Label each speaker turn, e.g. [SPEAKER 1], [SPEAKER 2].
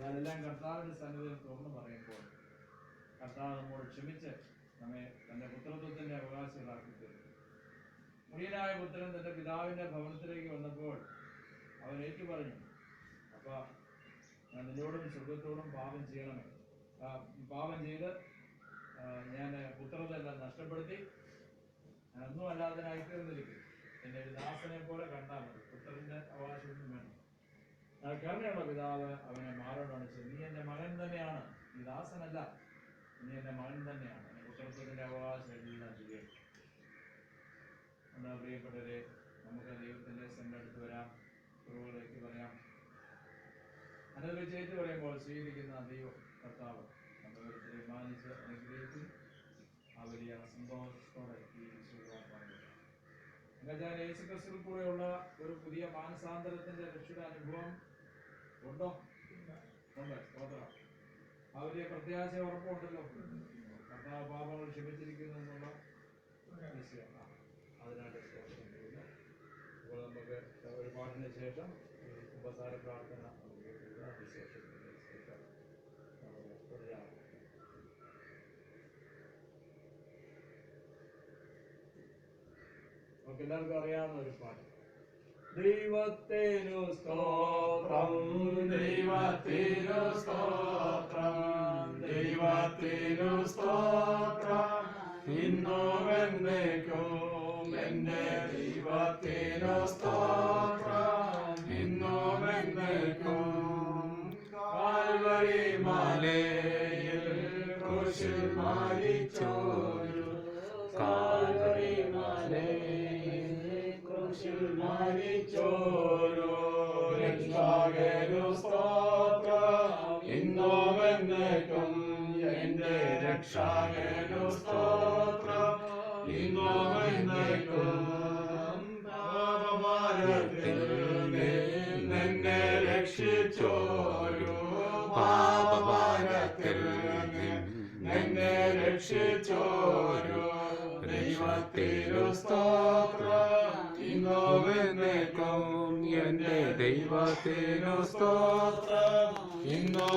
[SPEAKER 1] അതെല്ലാം കർത്താവിന്റെ സന്നിധിയിൽ തുറന്നു പറയുമ്പോൾ കർത്താവ് നമ്മോട് ക്ഷമിച്ച് നമ്മെ തന്റെ പുത്രത്വത്തിന്റെ അവകാശികളാക്കി തീർന്നു. മുടിയനായ പുത്രൻ തന്റെ പിതാവിന്റെ ഭവനത്തിലേക്ക് വന്നപ്പോൾ അവൻ ഏറ്റു പറഞ്ഞു, അപ്പ ഞാൻ നിന്നോടും സ്വർഗത്തോടും പാപം ചെയ്യണമേ, പാപം ചെയ്ത് ഞാൻ പുത്രതെല്ലാം നഷ്ടപ്പെടുത്തി ഞാൻ ഒന്നും അല്ലാത്തനായി തീർന്നിരിക്കും. എന്നെ ഒരു ദാസനെ പോലെ കണ്ടാൽ മതി, പുത്രന്റെ അവകാശമൊന്നും വേണം. കരുണയുള്ള പിതാവ് അവനെ മാറോടണിച്ച്, നീ എന്റെ മകൻ തന്നെയാണ്, നീ ദാസനല്ല, നീ എന്റെ മകൻ തന്നെയാണ്, എന്റെ പുത്രത്വത്തിന്റെ അവകാശം എല്ലാം ചെയ്യുക. എന്താ പ്രിയപ്പെട്ടവരെ, നമുക്ക് ദൈവത്തിന്റെ അടുത്ത് വരാം, കുറവുകളിലേക്ക് പറയാം. അനുഭവിച്ചേറ്റ് പറയുമ്പോൾ സ്വീകരിക്കുന്ന ദൈവം കർത്താവ് നമ്മൾ ഓരോരുത്തരെ മാനിച്ച് അനുഗ്രഹിക്കും. ആ വലിയ സന്തോഷത്തോടെ ഈ വിശ്വാസം യേശുക്രിസ്തുവിൽ കൂടെയുള്ള ഒരു പുതിയ മാനസാന്തരത്തിന്റെ രക്ഷയുടെ അനുഭവം ഉണ്ടോ? ഉണ്ട്. സ്തോത്രം. ആ വലിയ പ്രത്യാശ ഉറപ്പുണ്ടല്ലോ. കർത്താവ് പാപങ്ങൾ ക്ഷമിച്ചിരിക്കുന്നു എന്നുള്ള അതിനായിട്ട് ഇപ്പോൾ നമുക്ക് ഒരു പാട്ടിന് ശേഷം ഉപസാര പ്രാർത്ഥന നമുക്ക് എല്ലാവർക്കും അറിയാവുന്ന ഒരു പാട്ട്. ദൈവത്തിനു സ്തോത്രം, ദൈവത്തിനു സ്തോത്രം, ദൈവത്തിനു സ്തോത്രം, ഇന്നും എന്നേക്കും. എന്റെ ദൈവത്തിനു സ്തോത്രം, ഇന്നും എന്നേക്കും. കാൽവരി മലയിൽ ക്രൂശിൽ മരിച്ചോരു, കാൽവരി മലയിൽ ക്രൂശിൽ മരിച്ചോരു രക്ഷകനു സ്തോത്രം, ഇന്നും എന്നേക്കും. എന്റെ രക്ഷകനു സ്തോത്രം, ഇന്നും എന്നേക്കും. പാപഭാരത്തിൽ നിന്നെ രക്ഷിച്ചോരു, പാപഭാരത്തിൽ നിന്നെ രക്ഷിച്ചോരു ദൈവത്തിനു സ്തോത്രം, ഇന്നും എന്നേക്കും. എന്റെ ദൈവത്തിനു സ്തോത്രം, ഇന്നും